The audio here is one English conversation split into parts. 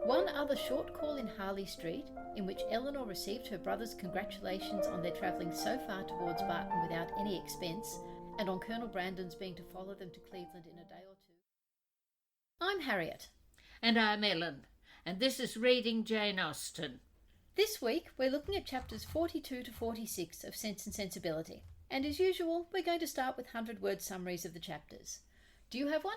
One other short call in Harley Street, in which Eleanor received her brother's congratulations on their travelling so far towards Barton without any expense, and on Colonel Brandon's being to follow them to Cleveland in a day or two. I'm Harriet. And I'm Ellen, and this is Reading Jane Austen. This week we're looking at chapters 42 to 46 of Sense and Sensibility, and as usual we're going to start with 100-word summaries of the chapters. Do you have one?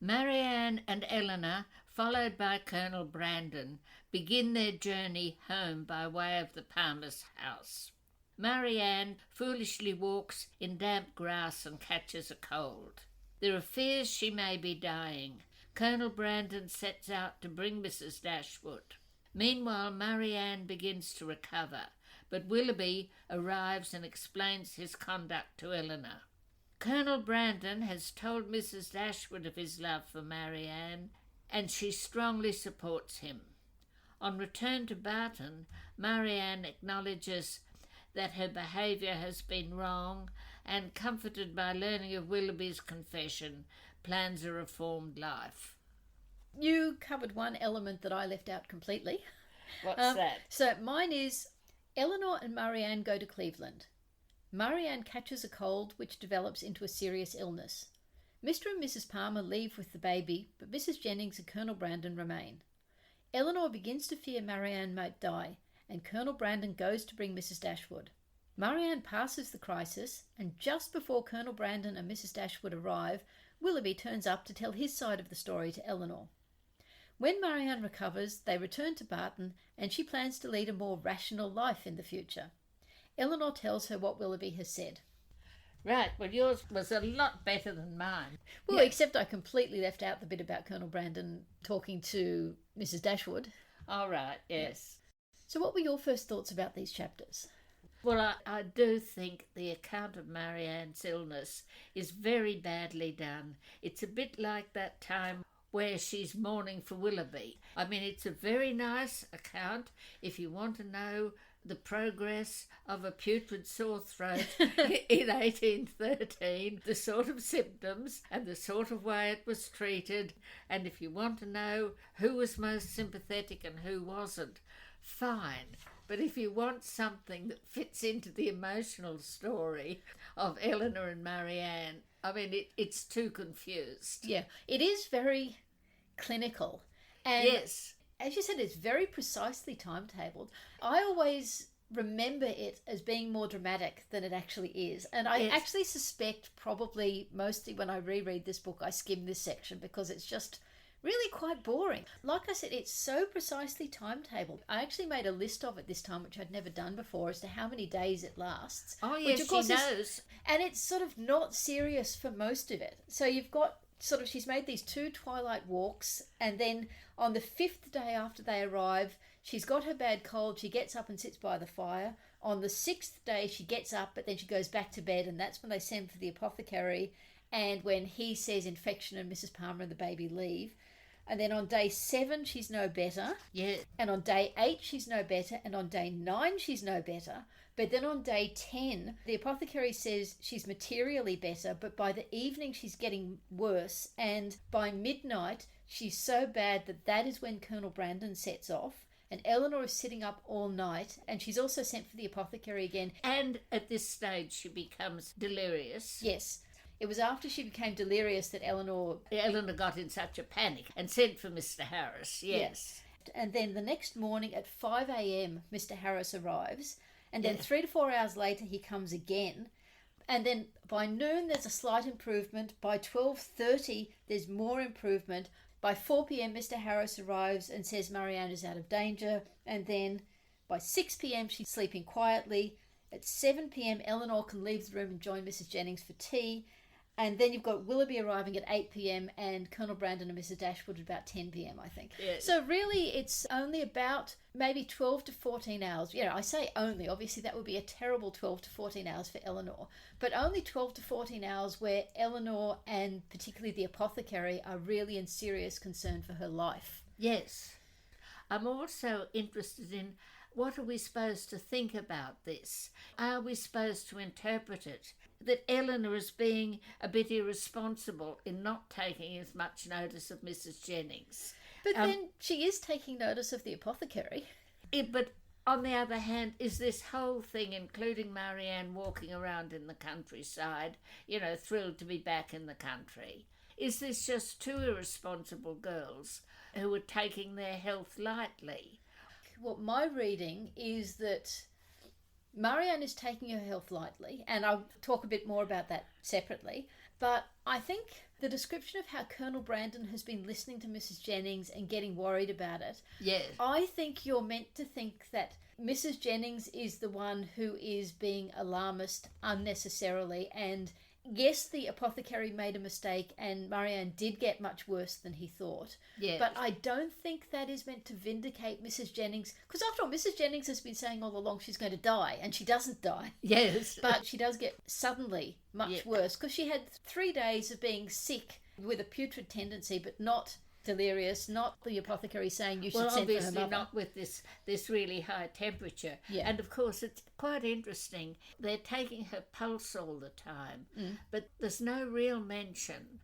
Marianne and Eleanor, followed by Colonel Brandon, begin their journey home by way of the Palmer's house. Marianne foolishly walks in damp grass and catches a cold. There are fears she may be dying. Colonel Brandon sets out to bring Mrs Dashwood. Meanwhile, Marianne begins to recover, but Willoughby arrives and explains his conduct to Eleanor. Colonel Brandon has told Mrs Dashwood of his love for Marianne, and she strongly supports him. On return to Barton, Marianne acknowledges that her behaviour has been wrong and, comforted by learning of Willoughby's confession, plans a reformed life. You covered one element that I left out completely. What's that? So mine is Eleanor and Marianne go to Cleveland. Marianne catches a cold which develops into a serious illness. Mr. and Mrs. Palmer leave with the baby, but Mrs. Jennings and Colonel Brandon remain. Eleanor begins to fear Marianne might die, and Colonel Brandon goes to bring Mrs. Dashwood. Marianne passes the crisis, and just before Colonel Brandon and Mrs. Dashwood arrive, Willoughby turns up to tell his side of the story to Eleanor. When Marianne recovers, they return to Barton, and she plans to lead a more rational life in the future. Eleanor tells her what Willoughby has said. Right, well yours was a lot better than mine. Well, except I completely left out the bit about Colonel Brandon talking to Mrs. Dashwood. All right, yes. So what were your first thoughts about these chapters? Well, I do think the account of Marianne's illness is very badly done. It's a bit like that time where she's mourning for Willoughby. I mean, it's a very nice account if you want to know the progress of a putrid sore throat in 1813, the sort of symptoms and the sort of way it was treated, and if you want to know who was most sympathetic and who wasn't, fine. But if you want something that fits into the emotional story of Eleanor and Marianne, I mean, it's too confused. Yeah, it is very clinical. And yes. As you said, it's very precisely timetabled. I always remember it as being more dramatic than it actually is. And I actually suspect probably mostly when I reread this book, I skim this section because it's just really quite boring. Like I said, it's so precisely timetabled. I actually made a list of it this time, which I'd never done before, as to how many days it lasts. Oh, yes, which of course she knows. And it's sort of not serious for most of it. So you've got sort of, she's made these 2 twilight walks, and then on the 5th day after they arrive, she's got her bad cold, she gets up and sits by the fire. On the 6th day, she gets up, but then she goes back to bed, and that's when they send for the apothecary, and when he says infection and Mrs. Palmer and the baby leave. And then on day 7, she's no better. Yeah. And on day 8, she's no better. And on day 9, she's no better. But then on day 10, the apothecary says she's materially better, but by the evening she's getting worse. And by midnight, she's so bad that is when Colonel Brandon sets off. And Eleanor is sitting up all night, and she's also sent for the apothecary again. And at this stage, she becomes delirious. Yes. It was after she became delirious that Eleanor got in such a panic and sent for Mr. Harris, yes. And then the next morning at 5 a.m, Mr. Harris arrives, and then 3 to 4 hours later he comes again. And then by noon there's a slight improvement. By 12:30 there's more improvement. By 4 p.m, Mr. Harris arrives and says Marianne is out of danger. And then by 6 p.m, she's sleeping quietly. At 7 p.m, Eleanor can leave the room and join Mrs. Jennings for tea. And then you've got Willoughby arriving at 8 p.m. and Colonel Brandon and Mrs. Dashwood at about 10 p.m, I think. Yes. So really it's only about maybe 12 to 14 hours. You know, I say only, obviously that would be a terrible 12 to 14 hours for Eleanor, but only 12 to 14 hours where Eleanor and particularly the apothecary are really in serious concern for her life. Yes. I'm also interested in what are we supposed to think about this? Are we supposed to interpret it that Eleanor is being a bit irresponsible in not taking as much notice of Mrs. Jennings? But then she is taking notice of the apothecary. But on the other hand, is this whole thing, including Marianne walking around in the countryside, thrilled to be back in the country, is this just two irresponsible girls who are taking their health lightly? What my reading is that Marianne is taking her health lightly, and I'll talk a bit more about that separately, but I think the description of how Colonel Brandon has been listening to Mrs Jennings and getting worried about it, yes, I think you're meant to think that Mrs Jennings is the one who is being alarmist unnecessarily, and yes, the apothecary made a mistake and Marianne did get much worse than he thought. Yes. But I don't think that is meant to vindicate Mrs Jennings, because after all, Mrs Jennings has been saying all along she's going to die, and she doesn't die. Yes. But she does get suddenly much worse, because she had 3 days of being sick with a putrid tendency, but not delirious, not the apothecary saying you should send for her mother. Well, obviously not with this really high temperature. Yeah. And of course it's quite interesting. They're taking her pulse all the time, but there's no real mention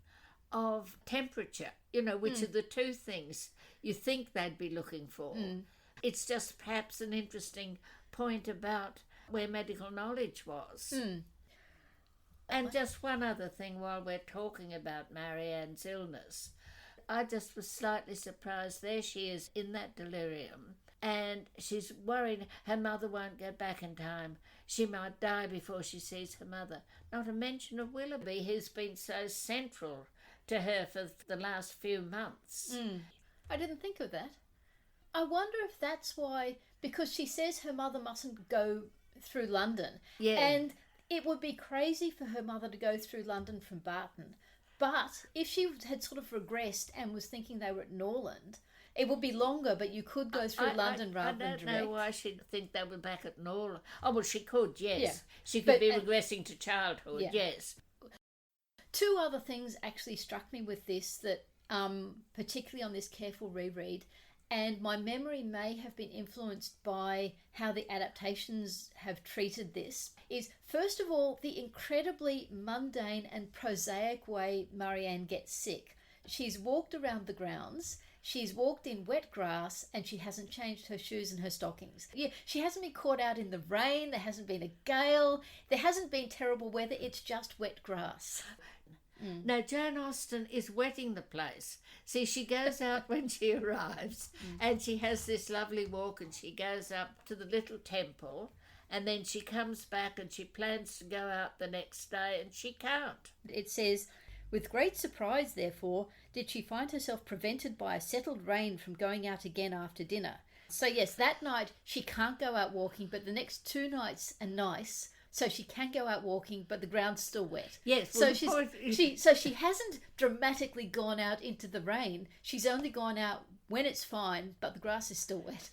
of temperature, which are the two things you think they'd be looking for. It's just perhaps an interesting point about where medical knowledge was. And just one other thing while we're talking about Marianne's illness. I just was slightly surprised. There she is in that delirium, and she's worried her mother won't get back in time. She might die before she sees her mother. Not a mention of Willoughby, who's been so central to her for the last few months. I didn't think of that. I wonder if that's why, because she says her mother mustn't go through London. Yeah. And it would be crazy for her mother to go through London from Barton. But if she had sort of regressed and was thinking they were at Norland, it would be longer, but you could go through London rather than direct. I don't know why she'd think they were back at Norland. Oh, well, she could, yes. Yeah. She could be regressing to childhood, yes. 2 other things actually struck me with this that, particularly on this careful reread, and my memory may have been influenced by how the adaptations have treated this, is first of all the incredibly mundane and prosaic way Marianne gets sick. She's walked around the grounds, she's walked in wet grass, and she hasn't changed her shoes and her stockings. Yeah, she hasn't been caught out in the rain, there hasn't been a gale, there hasn't been terrible weather, it's just wet grass. No, Jane Austen is wetting the place. See, she goes out when she arrives and she has this lovely walk, and she goes up to the little temple, and then she comes back and she plans to go out the next day, and she can't. It says, with great surprise, therefore, did she find herself prevented by a settled rain from going out again after dinner. So yes, that night she can't go out walking, but the next 2 nights are nice. So she can go out walking, but the ground's still wet. Yes. So she hasn't dramatically gone out into the rain. She's only gone out when it's fine, but the grass is still wet.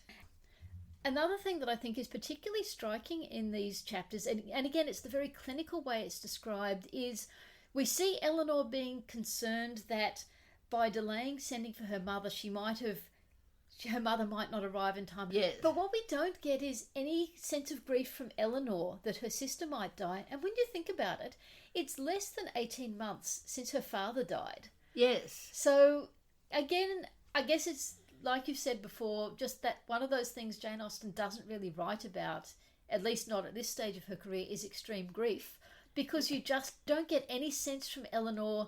Another thing that I think is particularly striking in these chapters, and again, it's the very clinical way it's described, is we see Eleanor being concerned that by delaying sending for her mother, her mother might not arrive in time. Yes. But what we don't get is any sense of grief from Eleanor that her sister might die. And when you think about it, it's less than 18 months since her father died. Yes. So, again, I guess it's, like you've said before, just that one of those things Jane Austen doesn't really write about, at least not at this stage of her career, is extreme grief. Because you just don't get any sense from Eleanor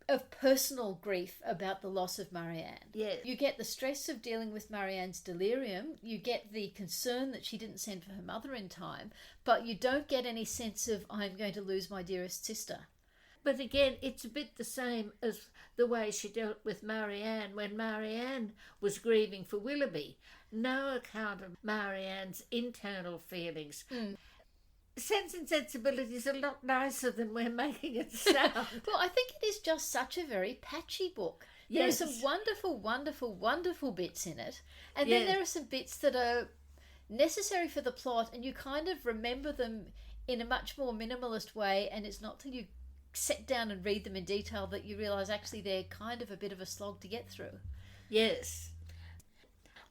of personal grief about the loss of Marianne. Yes. You get the stress of dealing with Marianne's delirium, you get the concern that she didn't send for her mother in time, but you don't get any sense of, I'm going to lose my dearest sister. But again, it's a bit the same as the way she dealt with Marianne when Marianne was grieving for Willoughby. No account of Marianne's internal feelings. Sense and Sensibility is a lot nicer than we're making it sound. Well, I think it is just such a very patchy book. Yes. There are some wonderful, wonderful, wonderful bits in it. And then there are some bits that are necessary for the plot, and you kind of remember them in a much more minimalist way, and it's not till you sit down and read them in detail that you realise actually they're kind of a bit of a slog to get through. Yes.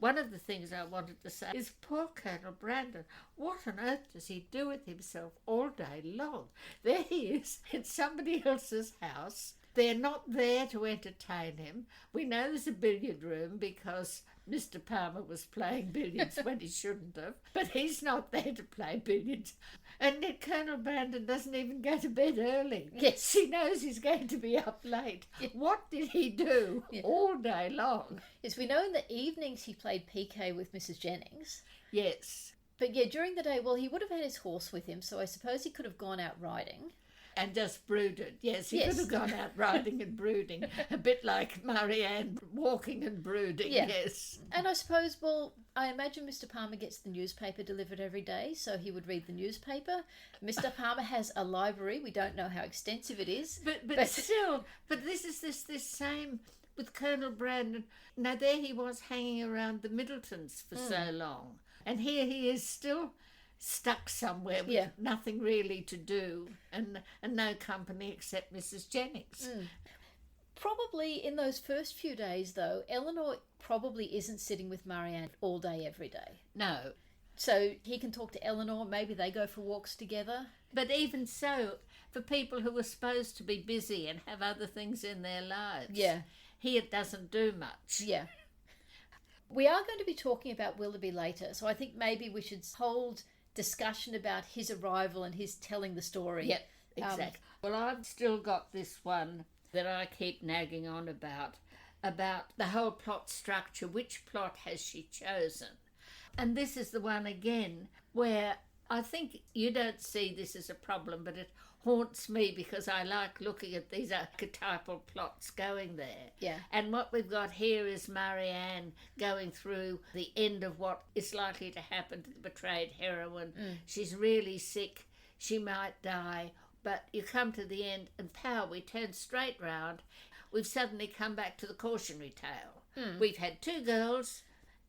One of the things I wanted to say is poor Colonel Brandon. What on earth does he do with himself all day long? There he is in somebody else's house, They're not there to entertain him. We know there's a billiard room because Mr. Palmer was playing billiards when he shouldn't have, but he's not there to play billiards. And yet Colonel Brandon doesn't even go to bed early. Yes. She knows he's going to be up late. Yeah. What did he do all day long? Yes, we know in the evenings he played piquet with Mrs. Jennings. Yes. But yeah, during the day, well, he would have had his horse with him, so I suppose he could have gone out riding. And just brooded. Yes, he could have gone out riding and brooding. A bit like Marianne walking and brooding, yes. And I suppose, well, I imagine Mr. Palmer gets the newspaper delivered every day, so he would read the newspaper. Mr. Palmer has a library. We don't know how extensive it is. But still, but this is this same with Colonel Brandon. Now there he was hanging around the Middletons for so long. And here he is still stuck somewhere with nothing really to do and no company except Mrs. Jennings. Probably in those first few days, though, Eleanor probably isn't sitting with Marianne all day, every day. No. So he can talk to Eleanor, maybe they go for walks together. But even so, for people who are supposed to be busy and have other things in their lives, he doesn't do much. Yeah. We are going to be talking about Willoughby later, so I think maybe we should hold discussion about his arrival and his telling the story. Yep, exactly. Well, I've still got this one that I keep nagging on about the whole plot structure. Which plot has she chosen? And this is the one again where I think you don't see this as a problem, but it haunts me because I like looking at these archetypal plots going there. Yeah. And what we've got here is Marianne going through the end of what is likely to happen to the betrayed heroine. She's really sick. She might die. But you come to the end and pow, we turn straight round. We've suddenly come back to the cautionary tale. We've had two girls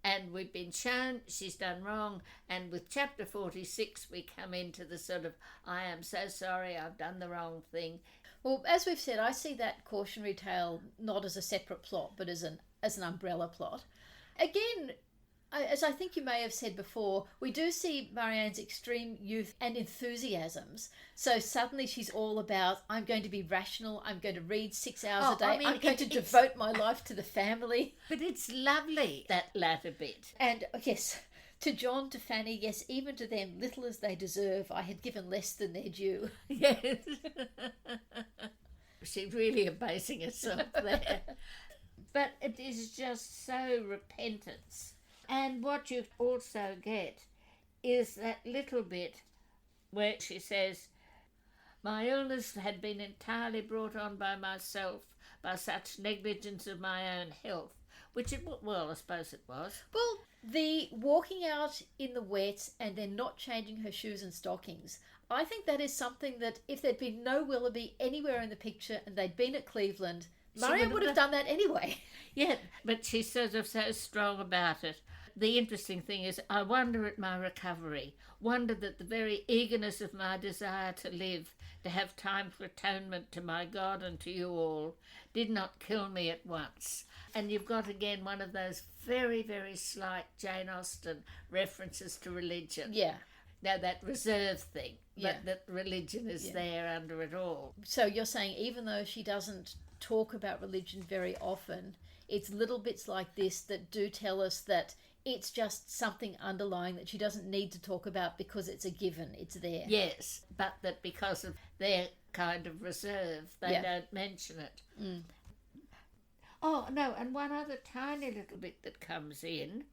and we've been shown she's done wrong, and with chapter 46 we come into the sort of, I am so sorry, I've done the wrong thing. Well, as we've said, I see that cautionary tale not as a separate plot, but as an umbrella plot. Again, as I think you may have said before, we do see Marianne's extreme youth and enthusiasms. So suddenly she's all about, I'm going to be rational, I'm going to read 6 hours a day, I'm going to devote my life to the family. But it's lovely, that latter bit. And yes, to John, to Fanny, yes, even to them, little as they deserve, I had given less than their due. Yes. She's really abasing herself there. But it is just so repentance. And what you also get is that little bit where she says, my illness had been entirely brought on by myself, by such negligence of my own health, which I suppose it was. Well, the walking out in the wet and then not changing her shoes and stockings, I think that is something that if there'd been no Willoughby anywhere in the picture and they'd been at Cleveland, Marianne would have done that anyway. Yeah, but she's sort of so strong about it. The interesting thing is, I wonder at my recovery, wonder that the very eagerness of my desire to live, to have time for atonement to my God and to you all, did not kill me at once. And you've got again one of those very, very slight Jane Austen references to religion. Yeah. Now that reserve thing, but that religion is there under it all. So you're saying even though she doesn't talk about religion very often, it's little bits like this that do tell us that it's just something underlying that she doesn't need to talk about because it's a given, it's there. Yes, but that because of their kind of reserve, they don't mention it. Oh, no, and one other tiny little bit that comes in,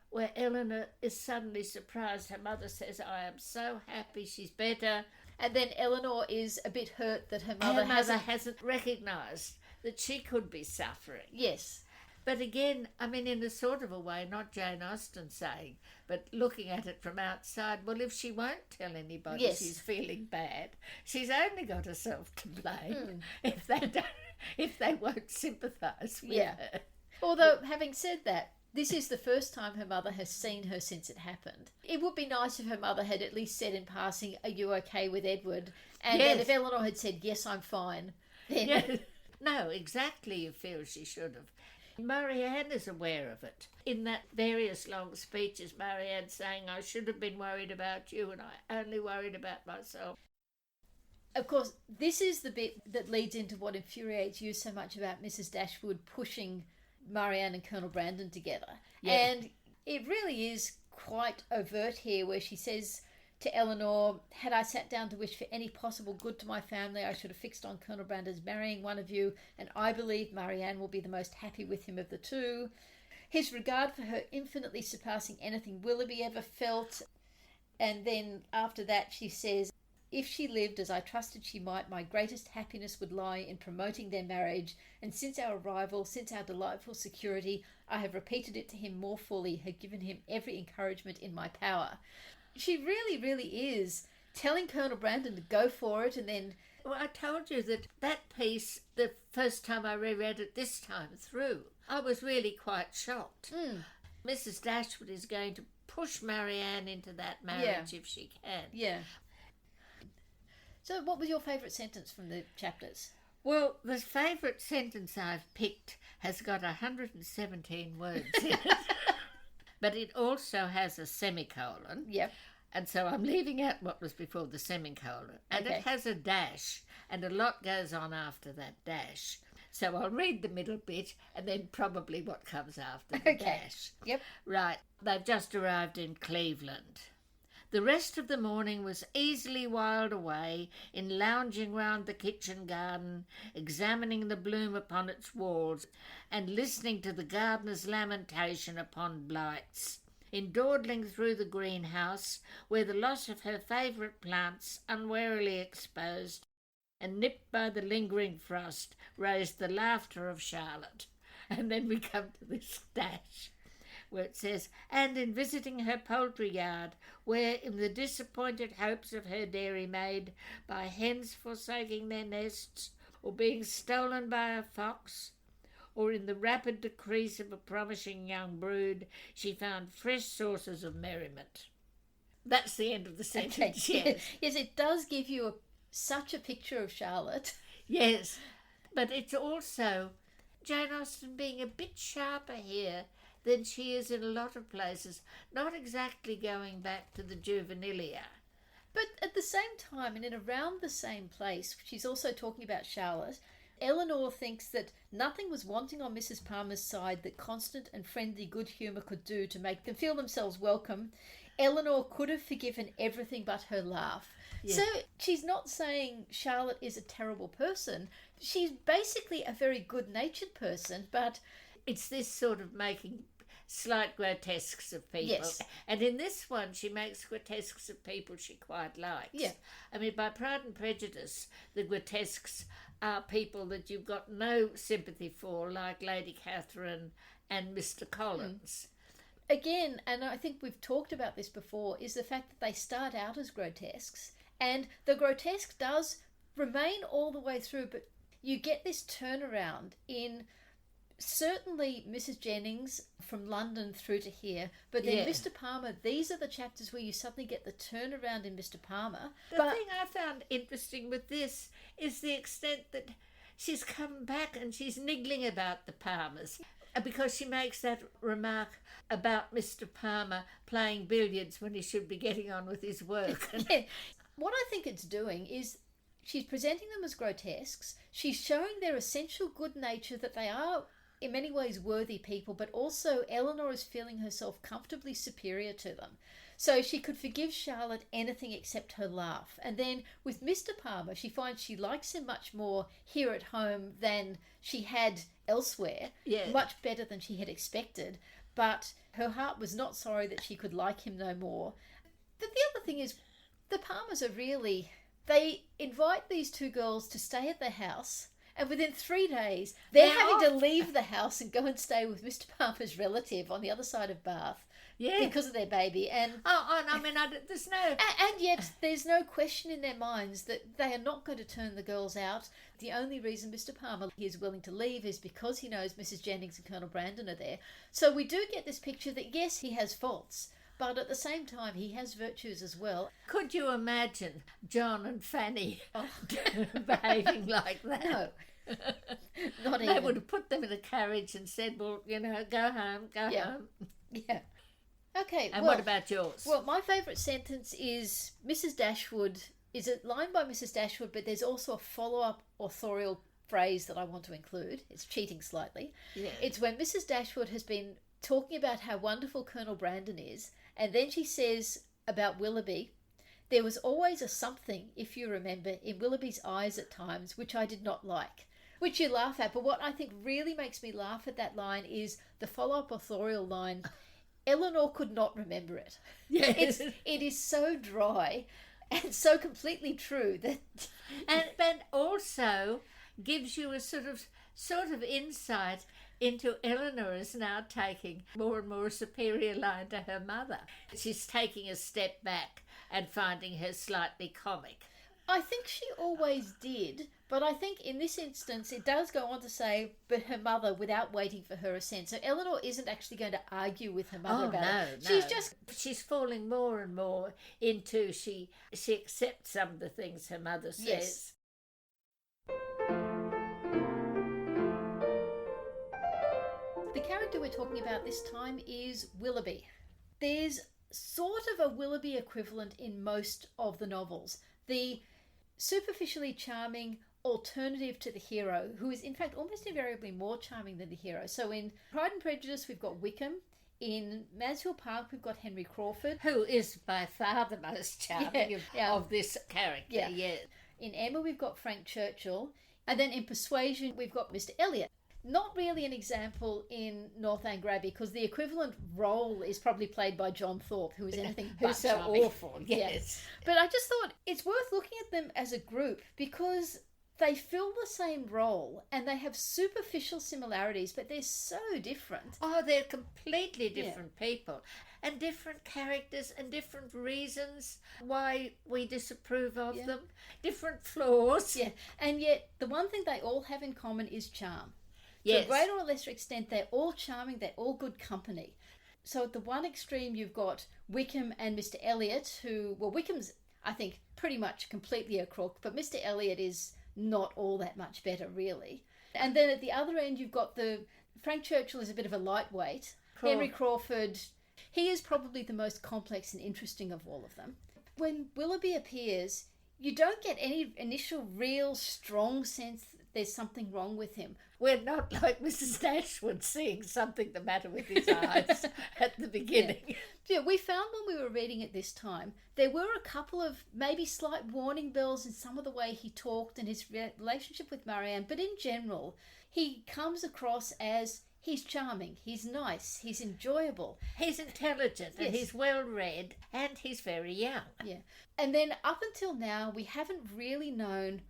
where Eleanor is suddenly surprised. Her mother says, I am so happy, she's better. And then Eleanor is a bit hurt that her mother hasn't recognised that she could be suffering. Yes. But again, I mean, in a sort of a way, not Jane Austen saying, but looking at it from outside, well, if she won't tell anybody she's feeling bad, she's only got herself to blame if they won't sympathise with her. Although, having said that, this is the first time her mother has seen her since it happened. It would be nice if her mother had at least said in passing, are you okay with Edward? And then if Eleanor had said, yes, I'm fine, then... No, exactly, you feel she should have. Marianne is aware of it. In that various long speeches, Marianne saying, I should have been worried about you and I only worried about myself. Of course, this is the bit that leads into what infuriates you so much about Mrs Dashwood pushing Marianne and Colonel Brandon together. Yeah. And it really is quite overt here, where she says to Eleanor, had I sat down to wish for any possible good to my family, I should have fixed on Colonel Brandon's marrying one of you, and I believe Marianne will be the most happy with him of the two. His regard for her infinitely surpassing anything Willoughby ever felt. And then after that she says, if she lived as I trusted she might, my greatest happiness would lie in promoting their marriage, and since our arrival, since our delightful security, I have repeated it to him more fully, have given him every encouragement in my power. She really, really is telling Colonel Brandon to go for it, and then... Well, I told you that piece, the first time I reread it this time through, I was really quite shocked. Mrs Dashwood is going to push Marianne into that marriage if she can. Yeah. So what was your favourite sentence from the chapters? Well, the favourite sentence I've picked has got 117 words in it. But it also has a semicolon. Yep. And so I'm leaving out what was before the semicolon. And Okay. it has a dash, and a lot goes on after that dash. So I'll read the middle bit and then probably what comes after the dash. Yep. Right. They've just arrived in Cleveland. The rest of the morning was easily whiled away in lounging round the kitchen garden, examining the bloom upon its walls, and listening to the gardener's lamentation upon blights, in dawdling through the greenhouse, where the loss of her favourite plants, unwarily exposed and nipped by the lingering frost, raised the laughter of Charlotte. And then we come to this dash, where it says, and in visiting her poultry yard, where in the disappointed hopes of her dairymaid, by hens forsaking their nests, or being stolen by a fox, or in the rapid decrease of a promising young brood, she found fresh sources of merriment. That's the end of the sentence, yes. Yes, it does give you such a picture of Charlotte. Yes, but it's also Jane Austen being a bit sharper here than she is in a lot of places, not exactly going back to the juvenilia. But at the same time, and in around the same place, she's also talking about Charlotte. Eleanor thinks that nothing was wanting on Mrs. Palmer's side that constant and friendly good humour could do to make them feel themselves welcome. Eleanor could have forgiven everything but her laugh. Yeah. So she's not saying Charlotte is a terrible person. She's basically a very good-natured person, but... It's this sort of making slight grotesques of people. Yes. And in this one, she makes grotesques of people she quite likes. Yeah. I mean, by Pride and Prejudice, the grotesques are people that you've got no sympathy for, like Lady Catherine and Mr. Collins. Again, and I think we've talked about this before, is the fact that they start out as grotesques, and the grotesque does remain all the way through, but you get this turnaround in... Certainly Mrs. Jennings from London through to here, but then Mr. Palmer, these are the chapters where you suddenly get the turnaround in Mr. Palmer. The thing I found interesting with this is the extent that she's come back and she's niggling about the Palmers, because she makes that remark about Mr. Palmer playing billiards when he should be getting on with his work. Yeah. What I think it's doing is she's presenting them as grotesques. She's showing their essential good nature, that they are in many ways worthy people, but also Eleanor is feeling herself comfortably superior to them. So she could forgive Charlotte anything except her laugh. And then with Mr. Palmer, she finds she likes him much more here at home than she had elsewhere, much better than she had expected. But her heart was not sorry that she could like him no more. But the other thing is, the Palmers are really... They invite these two girls to stay at their house, and within 3 days, they're having to leave the house and go and stay with Mr. Palmer's relative on the other side of Bath because of their baby. And there's no... And yet, there's no question in their minds that they are not going to turn the girls out. The only reason Mr. Palmer is willing to leave is because he knows Mrs. Jennings and Colonel Brandon are there. So we do get this picture that, yes, he has faults, but at the same time, he has virtues as well. Could you imagine John and Fanny behaving like that? No. Not even. They would have put them in a carriage and said, well, go home, go home. Yeah. Okay. And what about yours? Well, my favourite sentence is Mrs. Dashwood is a line by Mrs Dashwood, but there's also a follow-up authorial phrase that I want to include. It's cheating slightly. Yeah. It's when Mrs Dashwood has been talking about how wonderful Colonel Brandon is, and then she says about Willoughby, there was always a something, if you remember, in Willoughby's eyes at times, which I did not like. Which you laugh at, but what I think really makes me laugh at that line is the follow-up authorial line, Eleanor could not remember it. Yes. It is so dry and so completely true that... But also gives you a sort of insight into Eleanor is now taking more and more superior line to her mother. She's taking a step back and finding her slightly comic. I think she always did, but I think in this instance it does go on to say, but her mother, without waiting for her assent. So Eleanor isn't actually going to argue with her mother about it. No. She's falling more and more into she accepts some of the things her mother says. Yes. The character we're talking about this time is Willoughby. There's sort of a Willoughby equivalent in most of the novels. The superficially charming alternative to the hero, who is in fact almost invariably more charming than the hero. So in Pride and Prejudice we've got Wickham. In Mansfield Park we've got Henry Crawford, who is by far the most charming of this character. Yeah. In Emma we've got Frank Churchill, and then in Persuasion we've got Mr Elliot. Not really an example in Northanger Abbey, because the equivalent role is probably played by John Thorpe, who is anything but so charming. Awful. Yes. But I just thought it's worth looking at them as a group because they fill the same role and they have superficial similarities, but they're so different. Oh, they're completely different people and different characters and different reasons why we disapprove of them, different flaws. Yeah, and yet the one thing they all have in common is charm. Yes. To a greater or lesser extent, they're all charming, they're all good company. So at the one extreme, you've got Wickham and Mr. Elliot, who, well, Wickham's, I think, pretty much completely a crook, but Mr. Elliot is not all that much better, really. And then at the other end, you've got Frank Churchill is a bit of a lightweight. Henry Crawford, he is probably the most complex and interesting of all of them. When Willoughby appears, you don't get any initial real strong sense that there's something wrong with him. We're not like Mrs Dashwood seeing something the matter with his eyes at the beginning. Yeah, we found when we were reading it this time, there were a couple of maybe slight warning bells in some of the way he talked and his relationship with Marianne, but in general, he comes across as he's charming, he's nice, he's enjoyable. He's intelligent and he's well read and he's very young. Yeah. And then up until now, we haven't really known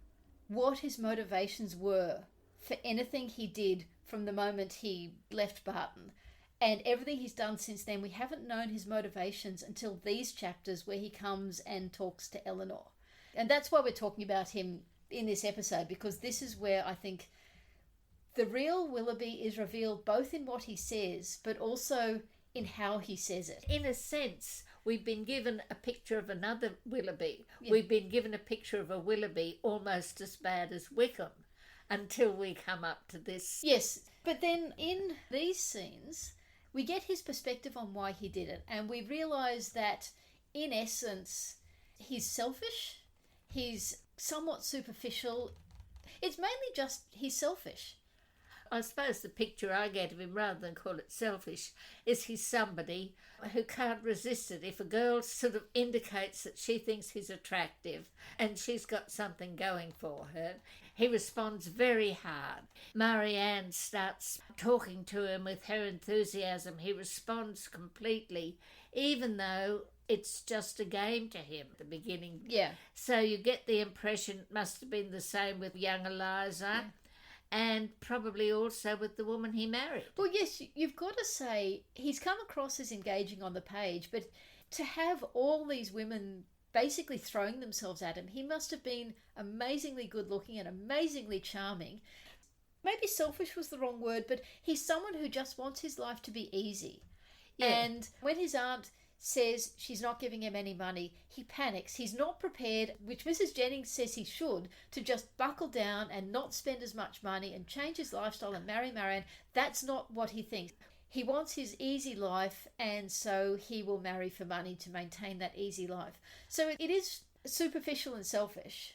what his motivations were for anything he did from the moment he left Barton. And everything he's done since then, we haven't known his motivations until these chapters where he comes and talks to Eleanor. And that's why we're talking about him in this episode, because this is where I think the real Willoughby is revealed both in what he says, but also in how he says it. In a sense, we've been given a picture of another Willoughby. Yeah. We've been given a picture of a Willoughby almost as bad as Wickham until we come up to this. Yes, but then in these scenes, we get his perspective on why he did it, and we realise that, in essence, he's selfish, he's somewhat superficial. It's mainly just he's selfish. I suppose the picture I get of him, rather than call it selfish, is he's somebody who can't resist it. If a girl sort of indicates that she thinks he's attractive and she's got something going for her, he responds very hard. Marianne starts talking to him with her enthusiasm. He responds completely, even though it's just a game to him at the beginning. Yeah. So you get the impression it must have been the same with young Eliza. Yeah. And probably also with the woman he married. Well, yes, you've got to say he's come across as engaging on the page, but to have all these women basically throwing themselves at him, he must have been amazingly good looking and amazingly charming. Maybe selfish was the wrong word, but he's someone who just wants his life to be easy. Yeah. And when his aunt says she's not giving him any money, he panics. He's not prepared, which Mrs Jennings says he should, to just buckle down and not spend as much money and change his lifestyle and marry Marianne. That's not what he thinks. He wants his easy life, and so he will marry for money to maintain that easy life. So it is superficial and selfish,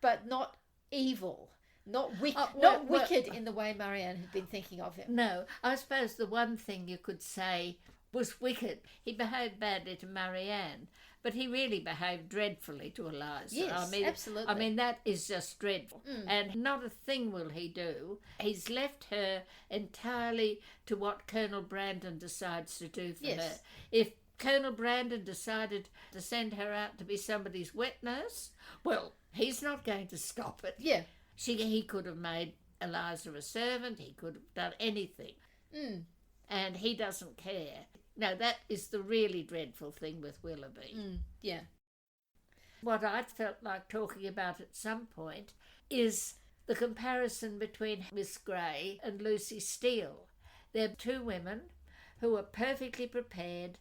but not evil. Not well, wicked in the way Marianne had been thinking of him. No, I suppose the one thing you could say was wicked. He behaved badly to Marianne, but he really behaved dreadfully to Eliza. Yes, absolutely. I mean, that is just dreadful. And not a thing will he do. He's left her entirely to what Colonel Brandon decides to do for her. If Colonel Brandon decided to send her out to be somebody's wet nurse, well, he's not going to stop it. Yeah. He could have made Eliza a servant, he could have done anything. And he doesn't care. No, that is the really dreadful thing with Willoughby. Yeah. What I felt like talking about at some point is the comparison between Miss Grey and Lucy Steele. They're two women who are perfectly prepared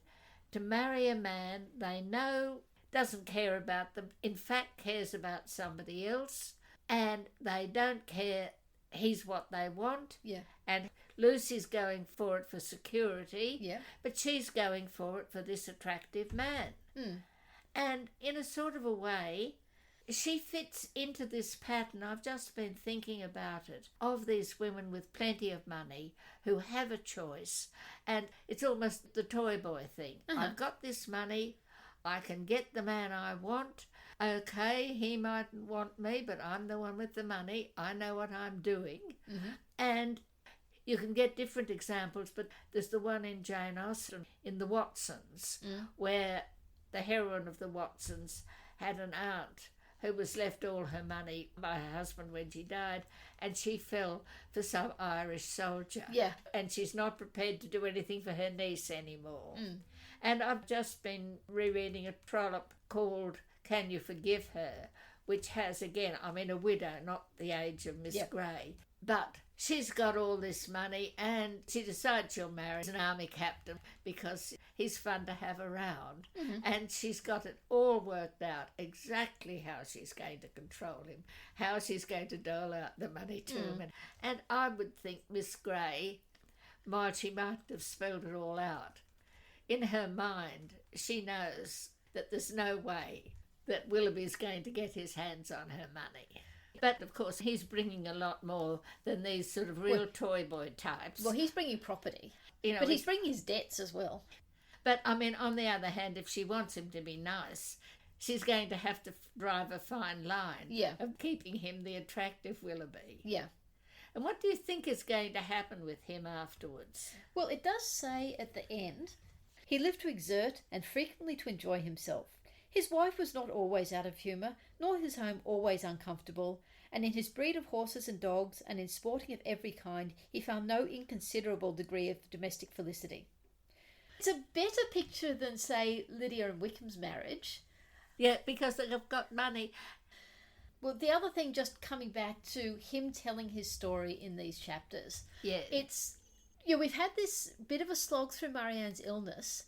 to marry a man they know doesn't care about them, in fact cares about somebody else, and they don't care he's what they want. Yeah. And Lucy's going for it for security, Yeah. but she's going for it for this attractive man. And in a sort of a way, she fits into this pattern. I've just been thinking about it, of these women with plenty of money who have a choice, and it's almost the toy boy thing. I've got this money, I can get the man I want. Okay, he mightn't want me, but I'm the one with the money. I know what I'm doing. And you can get different examples, but there's the one in Jane Austen, in The Watsons, where the heroine of The Watsons had an aunt who was left all her money by her husband when she died, and she fell for some Irish soldier. Yeah. And she's not prepared to do anything for her niece anymore. And I've just been rereading a trollop called Can You Forgive Her, which has, again, I mean, a widow, not the age of Miss Grey, but she's got all this money and she decides she'll marry an army captain because he's fun to have around. And she's got it all worked out, exactly how she's going to control him, how she's going to dole out the money to him. And I would think Miss Grey, while she might have spelled it all out, in her mind, she knows that there's no way that Willoughby's going to get his hands on her money. But, of course, he's bringing a lot more than these sort of real toy boy types. Well, he's bringing property, you know, but he's bringing his debts as well. But, I mean, on the other hand, if she wants him to be nice, she's going to have to drive a fine line of keeping him the attractive Willoughby. Yeah. And what do you think is going to happen with him afterwards? Well, it does say at the end, he lived to exert and frequently to enjoy himself. His wife was not always out of humour, nor his home always uncomfortable, and in his breed of horses and dogs, and in sporting of every kind, he found no inconsiderable degree of domestic felicity. It's a better picture than, say, Lydia and Wickham's marriage. Yeah, because they've got money. Well, the other thing, just coming back to him telling his story in these chapters, it's, we've had this bit of a slog through Marianne's illness.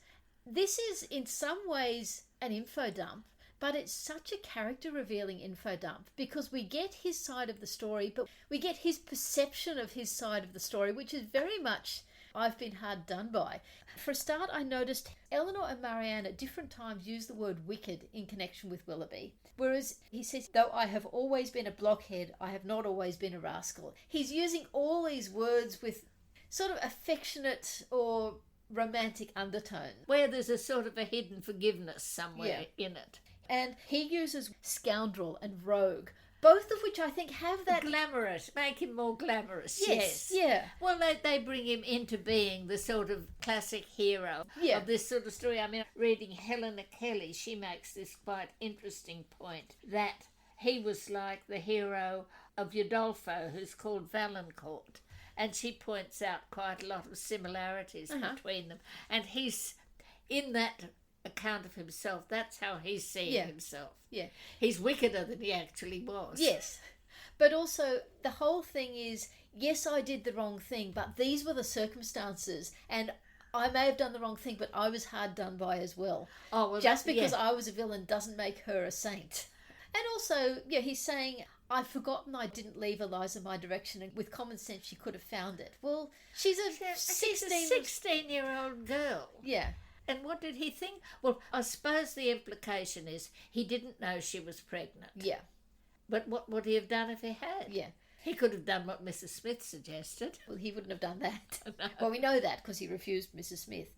This is, in some ways, an info dump, but it's such a character-revealing info dump because we get his side of the story, but we get his perception of his side of the story, which is very much I've been hard done by. For a start, I noticed Eleanor and Marianne at different times use the word wicked in connection with Willoughby, whereas he says, though I have always been a blockhead, I have not always been a rascal. He's using all these words with sort of affectionate or romantic undertone, where there's a sort of a hidden forgiveness somewhere in it. And he uses scoundrel and rogue, both of which I think have that... Glamorous, make him more glamorous, yes. Yeah. Well, they bring him into being the sort of classic hero of this sort of story. I mean, reading Helena Kelly, she makes this quite interesting point, that he was like the hero of Udolpho, who's called Valancourt. And she points out quite a lot of similarities between them. And he's, in that account of himself, that's how he's seeing himself. Yeah. He's wickeder than he actually was. Yes. But also, the whole thing is, yes, I did the wrong thing, but these were the circumstances. And I may have done the wrong thing, but I was hard done by as well. Oh, well, just because I was a villain doesn't make her a saint. And also, he's saying, I've forgotten I didn't leave Eliza my direction, and with common sense she could have found it. Well, she's a 16-year-old girl. Yeah. And what did he think? Well, I suppose the implication is he didn't know she was pregnant. Yeah. But what would he have done if he had? Yeah. He could have done what Mrs. Smith suggested. Well, he wouldn't have done that. No. Well, we know that because he refused Mrs. Smith.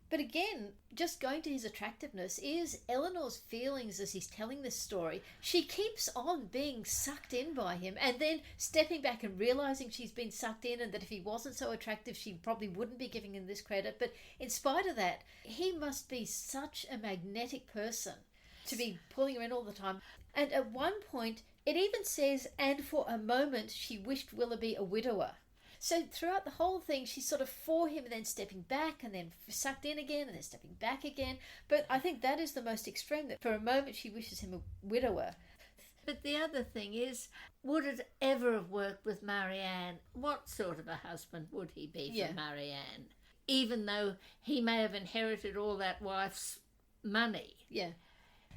But again, just going to his attractiveness is Eleanor's feelings as he's telling this story. She keeps on being sucked in by him and then stepping back and realising she's been sucked in, and that if he wasn't so attractive, she probably wouldn't be giving him this credit. But in spite of that, he must be such a magnetic person to be pulling her in all the time. And at one point, it even says, and for a moment, she wished Willoughby a widower. So throughout the whole thing, she's sort of for him and then stepping back and then sucked in again and then stepping back again. But I think that is the most extreme, that for a moment she wishes him a widower. But the other thing is, would it ever have worked with Marianne? What sort of a husband would he be for Marianne? Even though he may have inherited all that wife's money. Yeah.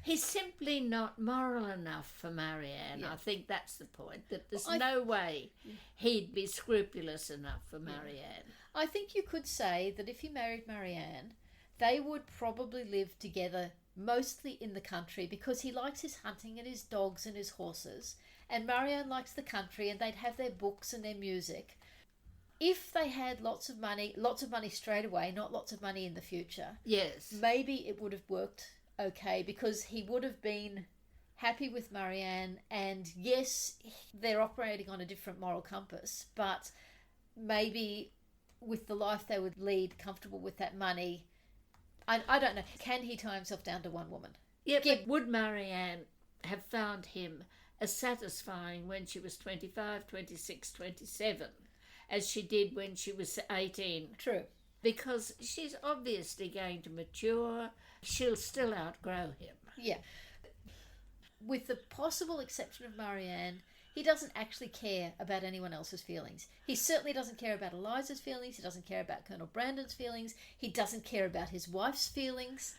He's simply not moral enough for Marianne. Yeah. I think that's the point, that there's no way he'd be scrupulous enough for Marianne. I think you could say that if he married Marianne, they would probably live together mostly in the country, because he likes his hunting and his dogs and his horses, and Marianne likes the country, and they'd have their books and their music. If they had lots of money straight away, not lots of money in the future, yes, maybe it would have worked okay, because he would have been happy with Marianne, and yes, they're operating on a different moral compass, but maybe with the life they would lead, comfortable with that money. I don't know. Can he tie himself down to one woman? Yeah, but would Marianne have found him as satisfying when she was 25, 26, 27 as she did when she was 18? True. Because she's obviously going to mature. She'll still outgrow him. Yeah. With the possible exception of Marianne, he doesn't actually care about anyone else's feelings. He certainly doesn't care about Eliza's feelings. He doesn't care about Colonel Brandon's feelings. He doesn't care about his wife's feelings.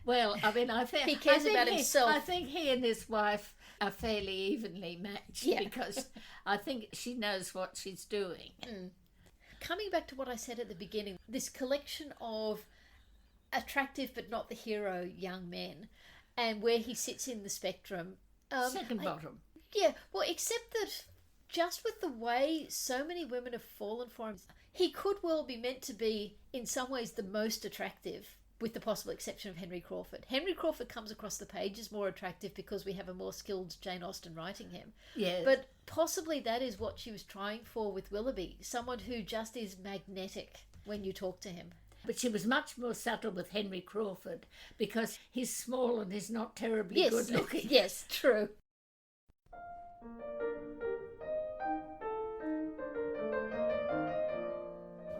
Well, I mean, I think he cares about himself. I think he and his wife are fairly evenly matched, because I think she knows what she's doing. Mm. Coming back to what I said at the beginning, this collection of attractive but not the hero young men, and where he sits in the spectrum. Second bottom. Yeah, well, except that just with the way so many women have fallen for him, he could well be meant to be, in some ways, the most attractive, with the possible exception of Henry Crawford. Henry Crawford comes across the page as more attractive because we have a more skilled Jane Austen writing him. Yeah. But possibly that is what she was trying for with Willoughby, someone who just is magnetic when you talk to him. But she was much more subtle with Henry Crawford, because he's small and he's not terribly good looking. Yes, true.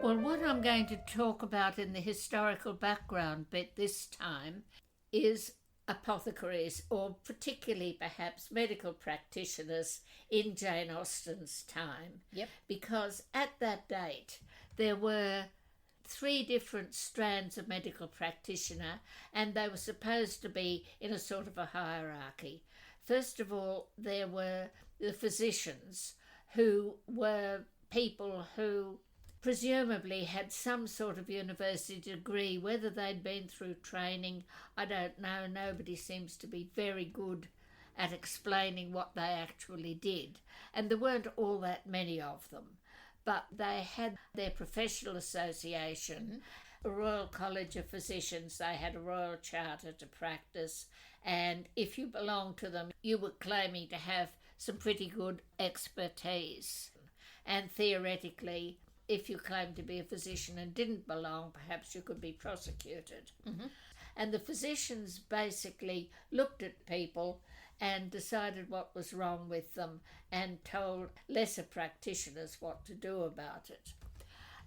Well, what I'm going to talk about in the historical background bit this time is apothecaries, or particularly perhaps medical practitioners in Jane Austen's time. Yep. Because at that date there were 3 different strands of medical practitioner, and they were supposed to be in a sort of a hierarchy. First of all, there were the physicians, who were people who presumably had some sort of university degree. Whether they'd been through training, I don't know. Nobody seems to be very good at explaining what they actually did. And there weren't all that many of them. But they had their professional association, a Royal College of Physicians. They had a royal charter to practice. And if you belonged to them, you were claiming to have some pretty good expertise. And theoretically, if you claimed to be a physician and didn't belong, perhaps you could be prosecuted. Mm-hmm. And the physicians basically looked at people and decided what was wrong with them and told lesser practitioners what to do about it.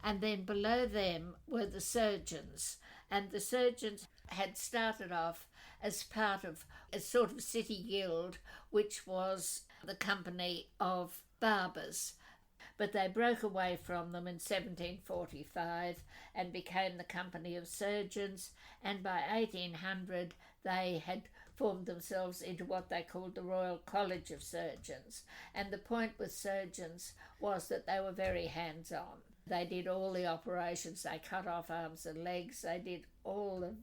And then below them were the surgeons, and the surgeons had started off as part of a sort of city guild, which was the Company of Barbers. But they broke away from them in 1745 and became the Company of Surgeons, and by 1800 they had formed themselves into what they called the Royal College of Surgeons. And the point with surgeons was that they were very hands-on. They did all the operations. They cut off arms and legs. They did all the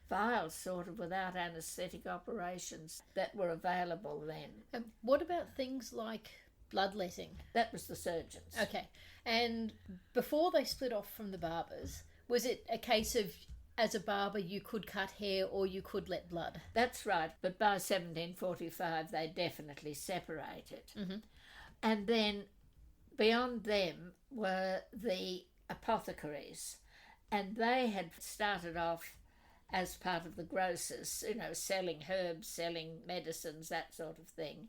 vile sort of without anaesthetic operations that were available then. What about things like bloodletting? That was the surgeons. Okay. And before they split off from the barbers, was it a case of, as a barber, you could cut hair or you could let blood? That's right, but by 1745 they definitely separated. Mm-hmm. And then beyond them were the apothecaries, and they had started off as part of the grocers, selling herbs, selling medicines, that sort of thing.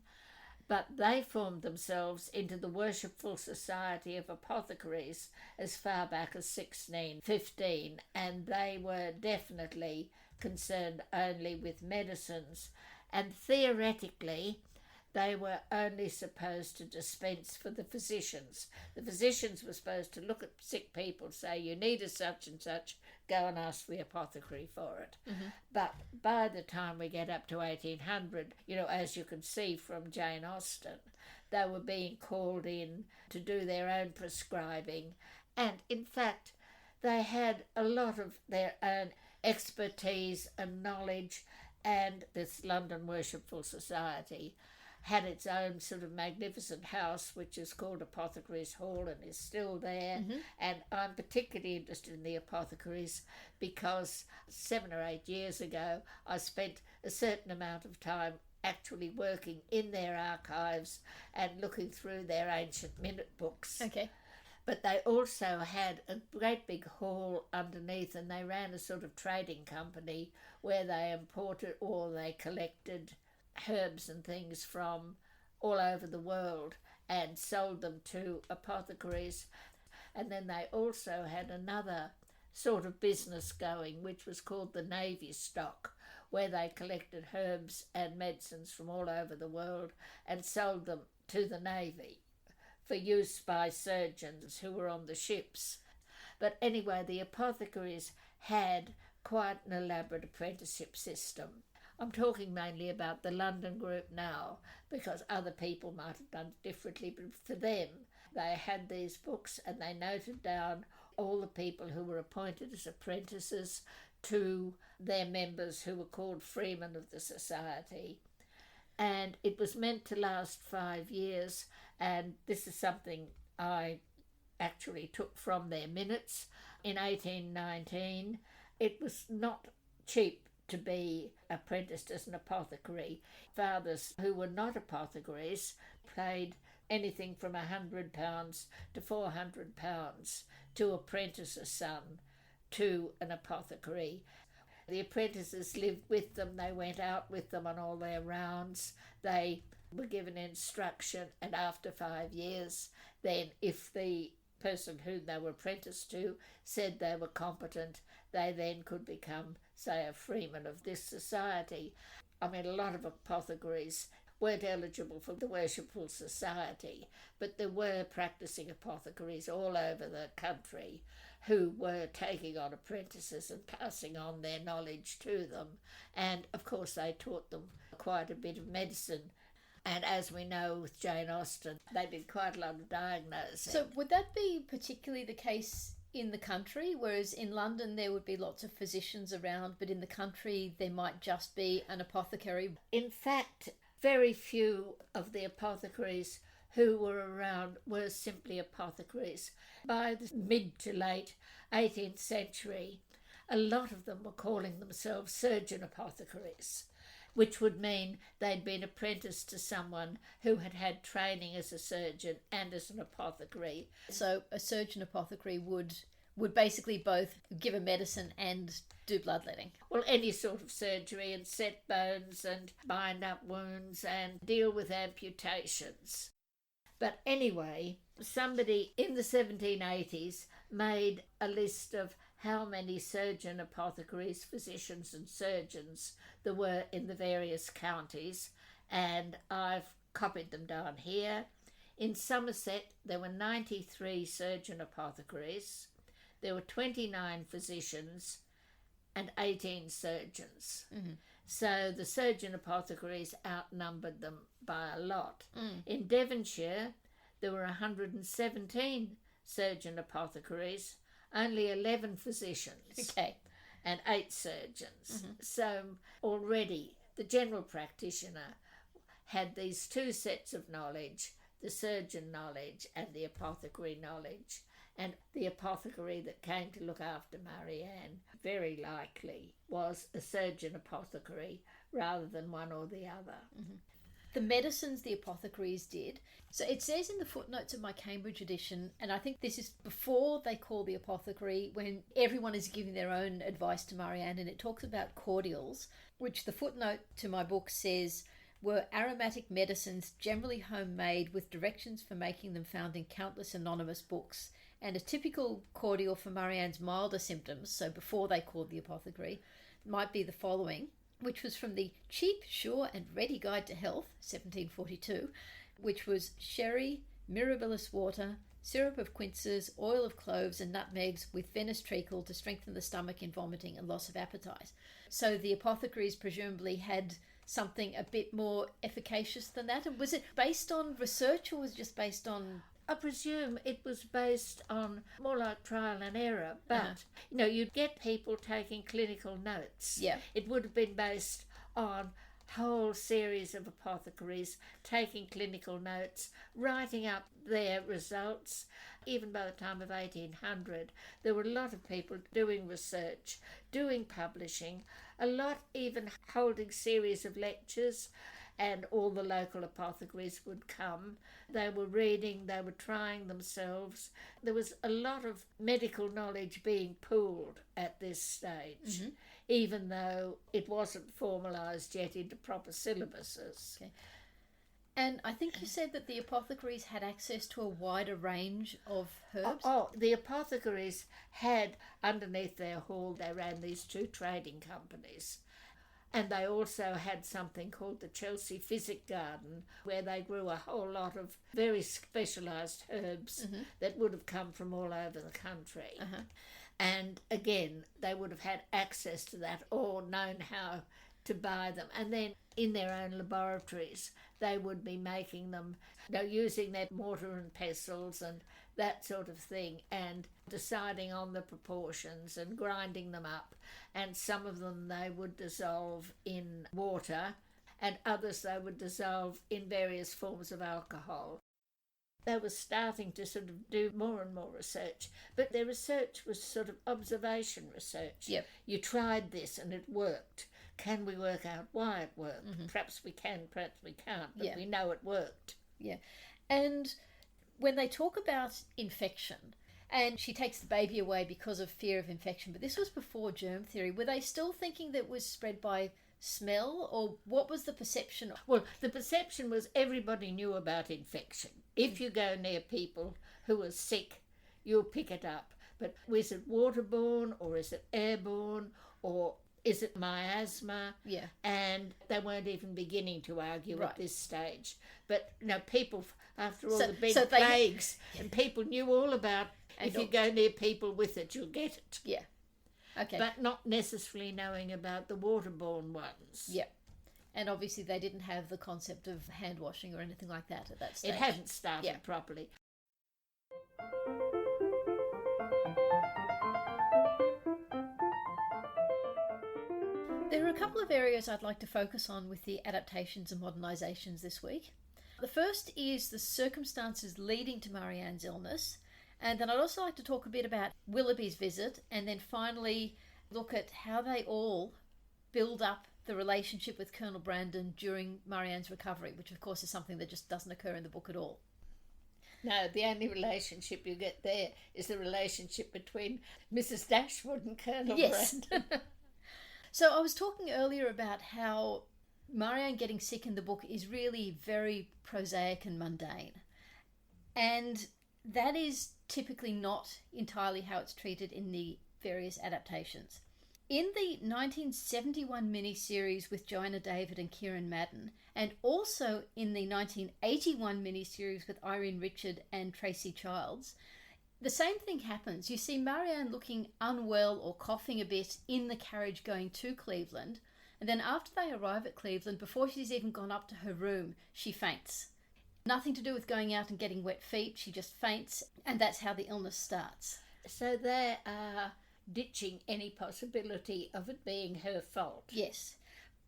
But they formed themselves into the Worshipful Society of Apothecaries as far back as 1615, and they were definitely concerned only with medicines, and theoretically they were only supposed to dispense for the physicians. The physicians were supposed to look at sick people, say, you need a such and such, go and ask the apothecary for it. Mm-hmm. But by the time we get up to 1800, as you can see from Jane Austen, they were being called in to do their own prescribing. And in fact, they had a lot of their own expertise and knowledge, and this London Worshipful Society had its own sort of magnificent house, which is called Apothecaries Hall and is still there. Mm-hmm. And I'm particularly interested in the apothecaries because 7 or 8 years ago I spent a certain amount of time actually working in their archives and looking through their ancient minute books. Okay. But they also had a great big hall underneath, and they ran a sort of trading company where they imported or they collected herbs and things from all over the world and sold them to apothecaries. And then they also had another sort of business going, which was called the Navy Stock, where they collected herbs and medicines from all over the world and sold them to the Navy for use by surgeons who were on the ships. But anyway, the apothecaries had quite an elaborate apprenticeship system. I'm talking mainly about the London group now, because other people might have done it differently, but for them, they had these books and they noted down all the people who were appointed as apprentices to their members, who were called freemen of the society. And it was meant to last 5 years, and this is something I actually took from their minutes. In 1819, it was not cheap to be apprenticed as an apothecary. Fathers who were not apothecaries paid anything from £100 to £400 to apprentice a son to an apothecary. The apprentices lived with them, they went out with them on all their rounds, they were given instruction, and after 5 years, then if the person whom they were apprenticed to said they were competent, they then could become, say, a freeman of this society. I mean, a lot of apothecaries weren't eligible for the Worshipful Society, but there were practising apothecaries all over the country who were taking on apprentices and passing on their knowledge to them. And of course they taught them quite a bit of medicine. And as we know with Jane Austen, they did quite a lot of diagnosing. So would that be particularly the case in the country, whereas in London there would be lots of physicians around, but in the country there might just be an apothecary? In fact, very few of the apothecaries who were around were simply apothecaries. By the mid to late 18th century, a lot of them were calling themselves surgeon apothecaries, which would mean they'd been apprenticed to someone who had had training as a surgeon and as an apothecary. So a surgeon apothecary would basically both give a medicine and do bloodletting? Well, any sort of surgery, and set bones and bind up wounds and deal with amputations. But anyway, somebody in the 1780s made a list of how many surgeon apothecaries, physicians and surgeons there were in the various counties, and I've copied them down here. In Somerset there were 93 surgeon apothecaries, there were 29 physicians and 18 surgeons. Mm-hmm. So the surgeon apothecaries outnumbered them by a lot. Mm. In Devonshire there were 117 surgeon apothecaries, only 11 physicians, Okay. and 8 surgeons. Mm-hmm. So already the general practitioner had these 2 sets of knowledge, the surgeon knowledge and the apothecary knowledge. And the apothecary that came to look after Marianne very likely was a surgeon apothecary rather than one or the other. Mm-hmm. The medicines the apothecaries did. So it says in the footnotes of my Cambridge edition, and I think this is before they call the apothecary, when everyone is giving their own advice to Marianne, and it talks about cordials, which the footnote to my book says were aromatic medicines generally homemade with directions for making them found in countless anonymous books. And a typical cordial for Marianne's milder symptoms, so before they called the apothecary, might be the following, which was from the Cheap, Sure and Ready Guide to Health, 1742, which was sherry, mirabilis water, syrup of quinces, oil of cloves and nutmegs with Venice treacle to strengthen the stomach in vomiting and loss of appetite. So the apothecaries presumably had something a bit more efficacious than that. And was it based on research or was it just based on... I presume it was based on more like trial and error, but you'd get people taking clinical notes. Yeah. It would have been based on whole series of apothecaries taking clinical notes, writing up their results. Even by the time of 1800, there were a lot of people doing research, doing publishing, a lot even holding series of lectures, and all the local apothecaries would come. They were reading, they were trying themselves. There was a lot of medical knowledge being pooled at this stage, even though it wasn't formalised yet into proper syllabuses. Okay. And I think you said that the apothecaries had access to a wider range of herbs? The apothecaries had, underneath their hall, they ran these 2 trading companies. And they also had something called the Chelsea Physic Garden, where they grew a whole lot of very specialised herbs that would have come from all over the country. And again, they would have had access to that or known how to buy them. And then in their own laboratories, they would be making them, using their mortar and pestles and that sort of thing, and deciding on the proportions and grinding them up. And some of them they would dissolve in water, and others they would dissolve in various forms of alcohol. They were starting to sort of do more and more research, but their research was sort of observation research. Yep. You tried this and it worked. Can we work out why it worked? Perhaps we can, perhaps we can't, but we know it worked. Yeah. And when they talk about infection, and she takes the baby away because of fear of infection, but this was before germ theory, were they still thinking that it was spread by smell, or what was the perception? Well, the perception was everybody knew about infection. If you go near people who are sick, you'll pick it up. But is it waterborne, or is it airborne, or is it miasma? Yeah. And they weren't even beginning to argue at this stage. But people, after all the big plagues, and people knew all about, if you go near people with it, you'll get it. Yeah. Okay. But not necessarily knowing about the waterborne ones. Yeah. And obviously they didn't have the concept of hand washing or anything like that at that stage. It hadn't started properly. There are a couple of areas I'd like to focus on with the adaptations and modernisations this week. The first is the circumstances leading to Marianne's illness, and then I'd also like to talk a bit about Willoughby's visit, and then finally look at how they all build up the relationship with Colonel Brandon during Marianne's recovery, which of course is something that just doesn't occur in the book at all. No, the only relationship you get there is the relationship between Mrs Dashwood and Colonel Brandon. So I was talking earlier about how Marianne getting sick in the book is really very prosaic and mundane. And that is typically not entirely how it's treated in the various adaptations. In the 1971 miniseries with Joanna David and Kieran Madden, and also in the 1981 miniseries with Irene Richard and Tracy Childs, the same thing happens. You see Marianne looking unwell or coughing a bit in the carriage going to Cleveland, and then after they arrive at Cleveland, before she's even gone up to her room, she faints. Nothing to do with going out and getting wet feet. She just faints, and that's how the illness starts. So they are ditching any possibility of it being her fault. Yes.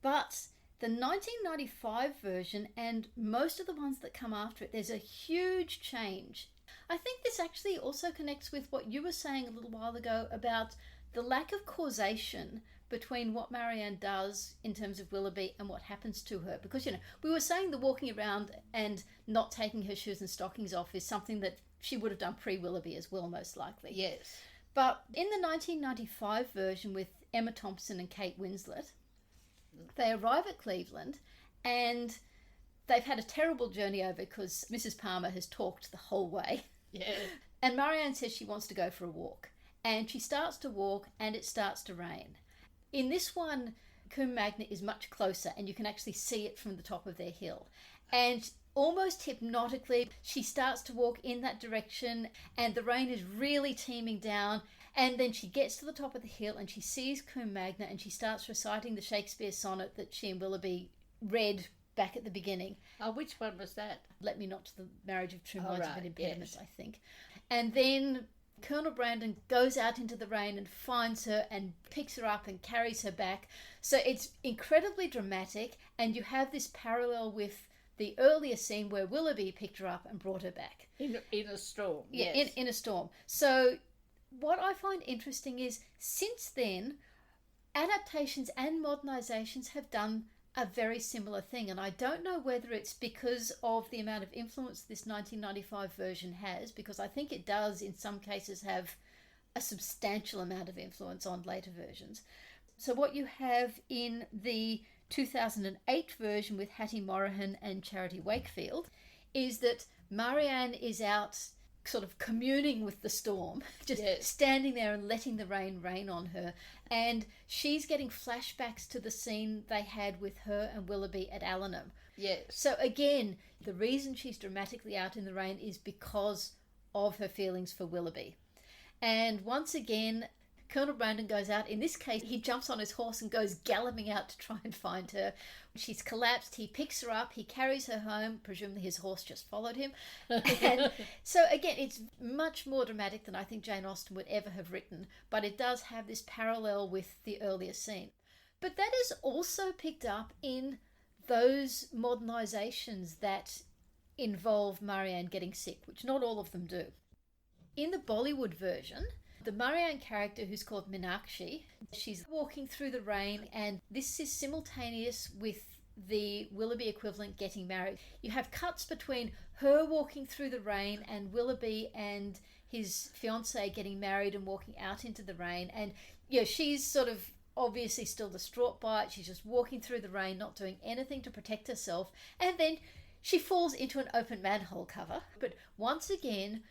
But the 1995 version and most of the ones that come after it, there's a huge change. I think this actually also connects with what you were saying a little while ago about the lack of causation between what Marianne does in terms of Willoughby and what happens to her. Because, we were saying the walking around and not taking her shoes and stockings off is something that she would have done pre-Willoughby as well, most likely. Yes. But in the 1995 version with Emma Thompson and Kate Winslet, they arrive at Cleveland and they've had a terrible journey over because Mrs. Palmer has talked the whole way. Yeah. And Marianne says she wants to go for a walk. And she starts to walk and it starts to rain. In this one, Combe Magna is much closer and you can actually see it from the top of their hill. And almost hypnotically, she starts to walk in that direction and the rain is really teeming down. And then she gets to the top of the hill and she sees Combe Magna and she starts reciting the Shakespeare sonnet that she and Willoughby read back at the beginning. Oh, which one was that? Let me not to the marriage of true minds of an impediment, yes. I think. And then Colonel Brandon goes out into the rain and finds her and picks her up and carries her back. So it's incredibly dramatic, and you have this parallel with the earlier scene where Willoughby picked her up and brought her back. In a storm, Yeah, yes. in a storm. So what I find interesting is since then, Adaptations and Modernisations have done a very similar thing, and I don't know whether it's because of the amount of influence this 1995 version has, because I think it does in some cases have a substantial amount of influence on later versions. So what you have in the 2008 version with Hattie Morahan and Charity Wakefield is that Marianne is out sort of communing with the storm, just standing there and letting the rain on her. And she's getting flashbacks to the scene they had with her and Willoughby at Allenham. Yes. So again, the reason she's dramatically out in the rain is because of her feelings for Willoughby. And once again, Colonel Brandon goes out. In this case, he jumps on his horse and goes galloping out to try and find her. She's collapsed. He picks her up. He carries her home. Presumably his horse just followed him. And so again, it's much more dramatic than I think Jane Austen would ever have written. But it does have this parallel with the earlier scene. But that is also picked up in those modernisations that involve Marianne getting sick, which not all of them do. In the Bollywood version, the Marianne character, who's called Meenakshi, she's walking through the rain, and this is simultaneous with the Willoughby equivalent getting married. You have cuts between her walking through the rain and Willoughby and his fiancée getting married and walking out into the rain. And she's sort of obviously still distraught by it. She's just walking through the rain, not doing anything to protect herself. And then she falls into an open manhole cover. But once again,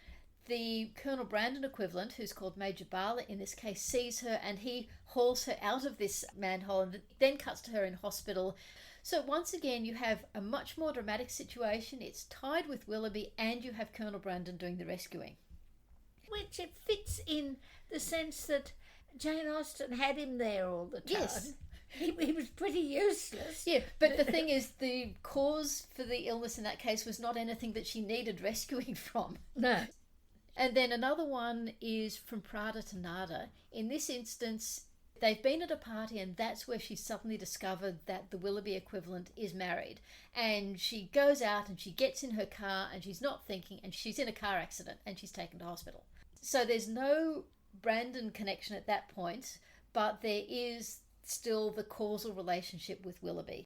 the Colonel Brandon equivalent, who's called Major Bala in this case, sees her and he hauls her out of this manhole and then cuts to her in hospital. So once again, you have a much more dramatic situation. It's tied with Willoughby and you have Colonel Brandon doing the rescuing. Which it fits in the sense that Jane Austen had him there all the time. Yes. He was pretty useless. Yeah, but the thing is, the cause for the illness in that case was not anything that she needed rescuing from. No. And then another one is From Prada to Nada. In this instance, they've been at a party and that's where she suddenly discovered that the Willoughby equivalent is married. And she goes out and she gets in her car and she's not thinking and she's in a car accident and she's taken to hospital. So there's no Brandon connection at that point, but there is still the causal relationship with Willoughby.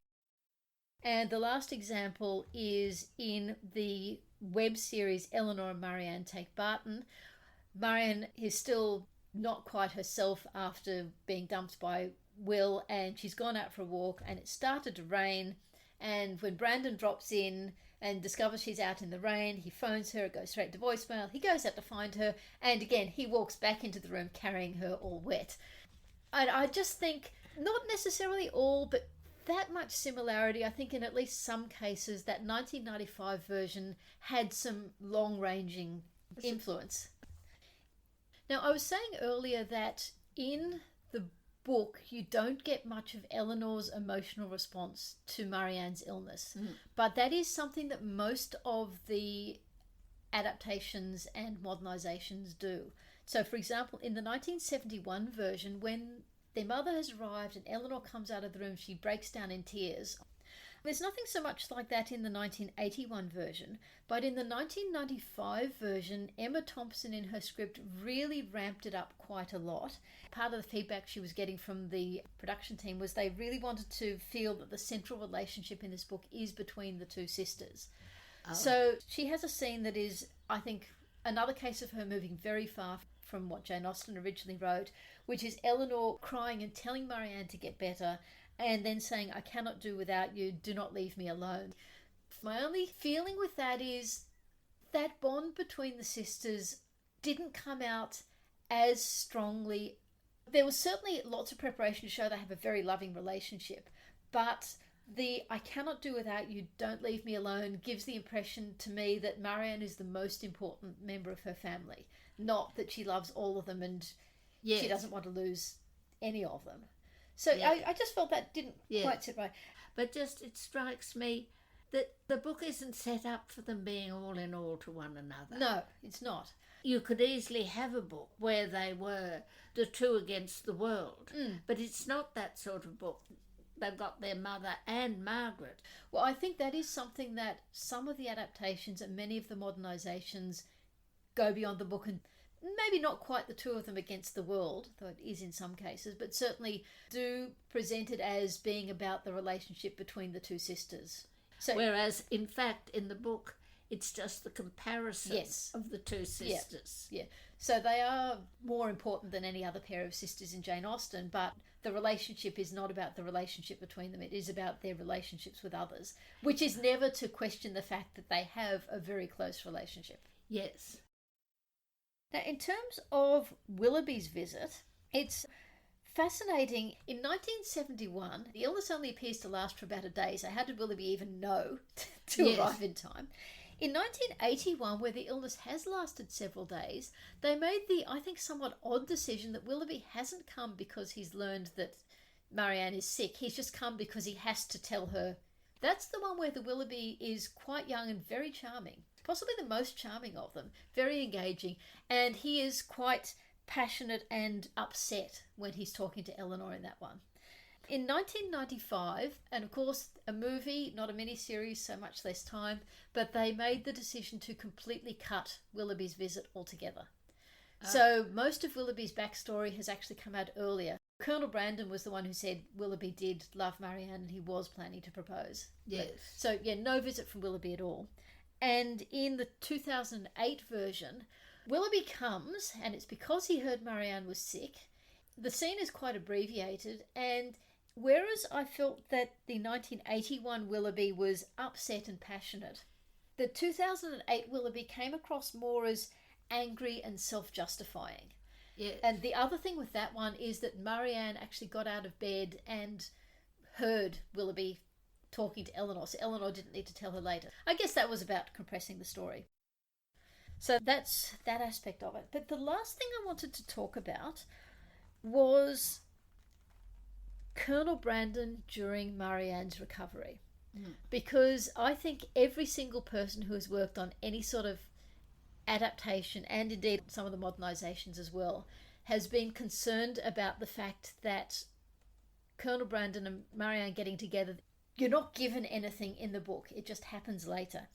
And the last example is in the web series Eleanor and Marianne Take Barton. Marianne is still not quite herself after being dumped by Will, and she's gone out for a walk and it started to rain, and when Brandon drops in and discovers she's out in the rain, he phones her, it goes straight to voicemail. He goes out to find her and again he walks back into the room carrying her all wet. And I just think not necessarily all, but that much similarity. I think in at least some cases that 1995 version had some long-ranging influence. Now, I was saying earlier that in the book, you don't get much of Eleanor's emotional response to Marianne's illness. But that is something that most of the adaptations and modernisations do. So, for example, in the 1971 version, when their mother has arrived and Eleanor comes out of the room, she breaks down in tears. There's nothing so much like that in the 1981 version, but in the 1995 version, Emma Thompson in her script really ramped it up quite a lot. Part of the feedback she was getting from the production team was they really wanted to feel that the central relationship in this book is between the two sisters. Oh. So she has a scene that is, I think, another case of her moving very far from what Jane Austen originally wrote, which is Eleanor crying and telling Marianne to get better, and then saying, "I cannot do without you, do not leave me alone." My only feeling with that is that bond between the sisters didn't come out as strongly. There was certainly lots of preparation to show they have a very loving relationship, but the "I cannot do without you, don't leave me alone" gives the impression to me that Marianne is the most important member of her family, not that she loves all of them and she doesn't want to lose any of them. So I just felt that didn't quite sit right. But just it strikes me that the book isn't set up for them being all in all to one another. No, it's not. You could easily have a book where they were the two against the world, but it's not that sort of book. They've got their mother and Margaret. Well, I think that is something that some of the adaptations and many of the modernisations go beyond the book, and maybe not quite the two of them against the world, though it is in some cases, but certainly do present it as being about the relationship between the two sisters. So, whereas, in fact, in the book, it's just the comparison of the two sisters. Yeah. So they are more important than any other pair of sisters in Jane Austen, but the relationship is not about the relationship between them. It is about their relationships with others, which is never to question the fact that they have a very close relationship. Yes. Now, in terms of Willoughby's visit, it's fascinating. In 1971, the illness only appears to last for about a day, so how did Willoughby even know to arrive in time? In 1981, where the illness has lasted several days, they made the, I think, somewhat odd decision that Willoughby hasn't come because he's learned that Marianne is sick. He's just come because he has to tell her. That's the one where the Willoughby is quite young and very charming, possibly the most charming of them, very engaging, and he is quite passionate and upset when he's talking to Eleanor in that one. In 1995, and of course a movie, not a miniseries, so much less time, but they made the decision to completely cut Willoughby's visit altogether. So most of Willoughby's backstory has actually come out earlier. Colonel Brandon was the one who said Willoughby did love Marianne and he was planning to propose. Yes. So no visit from Willoughby at all. And in the 2008 version, Willoughby comes, and it's because he heard Marianne was sick. The scene is quite abbreviated, and whereas I felt that the 1981 Willoughby was upset and passionate, the 2008 Willoughby came across more as angry and self-justifying. Yes. And the other thing with that one is that Marianne actually got out of bed and heard Willoughby talking to Eleanor, so Eleanor didn't need to tell her later. I guess that was about compressing the story. So that's that aspect of it. But the last thing I wanted to talk about was Colonel Brandon during Marianne's recovery. Because I think every single person who has worked on any sort of adaptation, and indeed some of the modernisations as well, has been concerned about the fact that Colonel Brandon and Marianne getting together, you're not given anything in the book, it just happens later.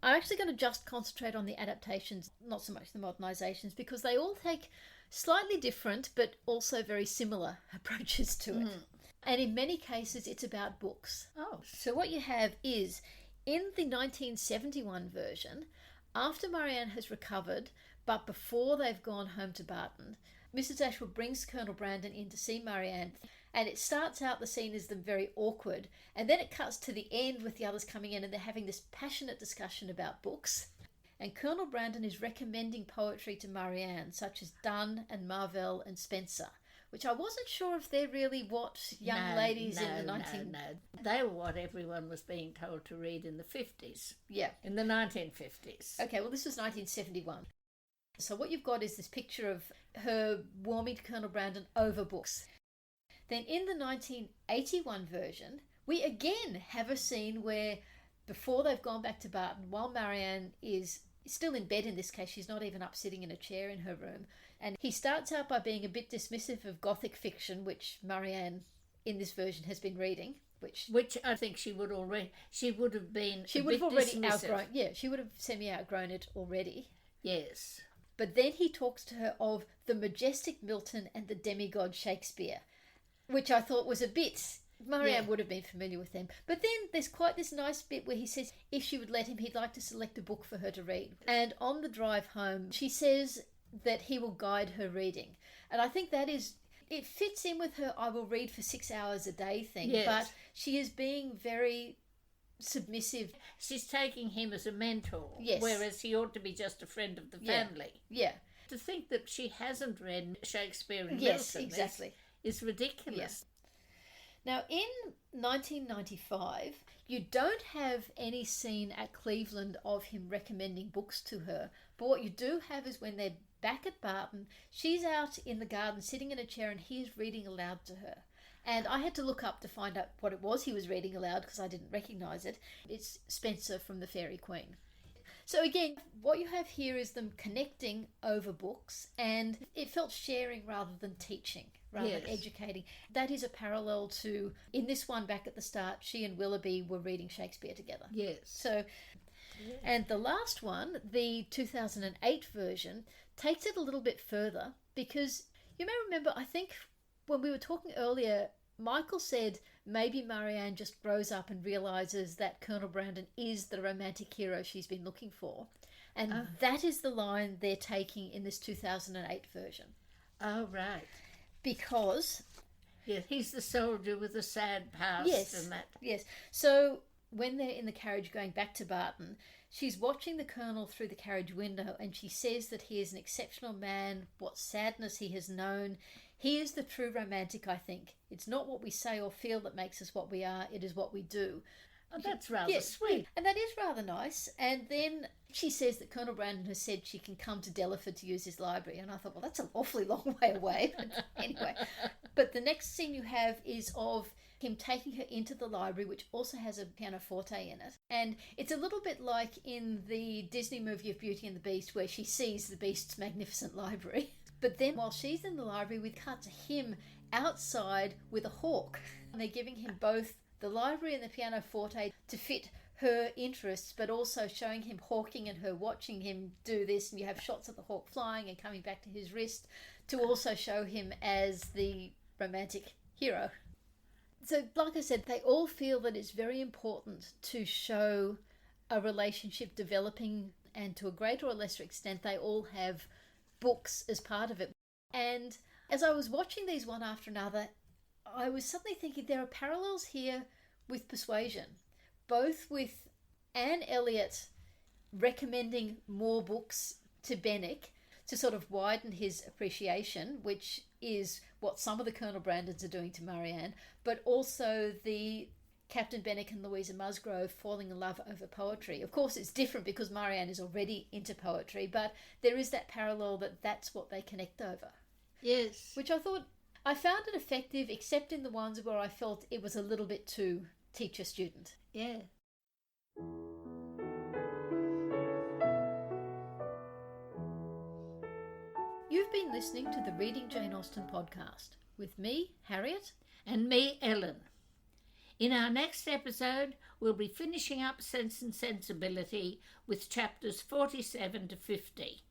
I'm actually going to just concentrate on the adaptations, not so much the modernisations, because they all take slightly different but also very similar approaches to it. And in many cases it's about books. So what you have is, in the 1971 version, after Marianne has recovered, but before they've gone home to Barton, Mrs Dashwood brings Colonel Brandon in to see Marianne, and it starts out the scene as them very awkward, and then it cuts to the end with the others coming in and they're having this passionate discussion about books. And Colonel Brandon is recommending poetry to Marianne, such as Donne and Marvell and Spenser, which I wasn't sure if they're really what young ladies in the 19... No, they were what everyone was being told to read in the 50s. Yeah. In the 1950s. Okay, well, this was 1971. So what you've got is this picture of her warming to Colonel Brandon over books. Then in the 1981 version, we again have a scene where before they've gone back to Barton, while Marianne is still in bed in this case, she's not even up sitting in a chair in her room, and he starts out by being a bit dismissive of Gothic fiction, which Marianne in this version has been reading, which I think she would have already dismissive. Outgrown. Yeah, she would have semi-outgrown it already. Yes. But then he talks to her of the majestic Milton and the demigod Shakespeare, which I thought was a bit... Marianne would have been familiar with them. But then there's quite this nice bit where he says if she would let him, he'd like to select a book for her to read. And on the drive home, she says that he will guide her reading. And I think that is... It fits in with her I will read for 6 hours a day thing. Yes. But she is being very submissive. She's taking him as a mentor, yes, whereas he ought to be just a friend of the family. Yeah. To think that she hasn't read Shakespeare and yes, Milton exactly. is ridiculous. Yeah. Now, in 1995, you don't have any scene at Cleveland of him recommending books to her, but what you do have is when they're back at Barton, she's out in the garden sitting in a chair and he is reading aloud to her. And I had to look up to find out what it was he was reading aloud because I didn't recognise it. It's Spenser from the Fairy Queen. So again, what you have here is them connecting over books, and it felt sharing rather than teaching, rather than educating. That is a parallel to, in this one back at the start, she and Willoughby were reading Shakespeare together. Yes. So, and the last one, the 2008 version, takes it a little bit further because you may remember, I think when we were talking earlier, Michael said maybe Marianne just grows up and realises that Colonel Brandon is the romantic hero she's been looking for. And that is the line they're taking in this 2008 version. Oh, right. Because... yeah, he's the soldier with a sad past. Yes, and that. Yes. So when they're in the carriage going back to Barton, she's watching the Colonel through the carriage window and she says that he is an exceptional man, what sadness he has known. He is the true romantic, I think. It's not what we say or feel that makes us what we are, it is what we do. Oh, that's rather sweet. And that is rather nice. And then she says that Colonel Brandon has said she can come to Delaford to use his library. And I thought, well, that's an awfully long way away. But anyway. But the next scene you have is of him taking her into the library, which also has a pianoforte in it. And it's a little bit like in the Disney movie of Beauty and the Beast, where she sees the Beast's magnificent library. But then while she's in the library, we cut to him outside with a hawk. And they're giving him both the library and the pianoforte to fit her interests, but also showing him hawking and her watching him do this. And you have shots of the hawk flying and coming back to his wrist to also show him as the romantic hero. So, like I said, they all feel that it's very important to show a relationship developing, and to a greater or lesser extent, they all have books as part of it. And as I was watching these one after another, I was suddenly thinking there are parallels here with Persuasion, both with Anne Elliot recommending more books to Benwick to sort of widen his appreciation, which is what some of the Colonel Brandons are doing to Marianne, but also the Captain Benwick and Louisa Musgrove falling in love over poetry. Of course, it's different because Marianne is already into poetry, but there is that parallel that that's what they connect over. Yes. Which I thought, I found it effective, except in the ones where I felt it was a little bit too teacher-student. Yeah. You've been listening to the Reading Jane Austen podcast with me, Harriet. And me, Ellen. In our next episode, we'll be finishing up Sense and Sensibility with chapters 47 to 50.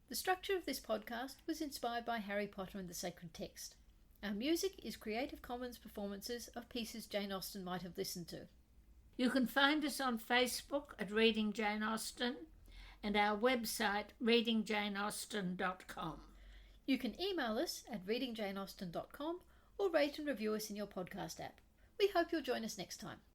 The structure of this podcast was inspired by Harry Potter and the Sacred Text. Our music is Creative Commons performances of pieces Jane Austen might have listened to. You can find us on Facebook at Reading Jane Austen and our website readingjaneausten.com. You can email us at readingjaneausten.com or rate and review us in your podcast app. We hope you'll join us next time.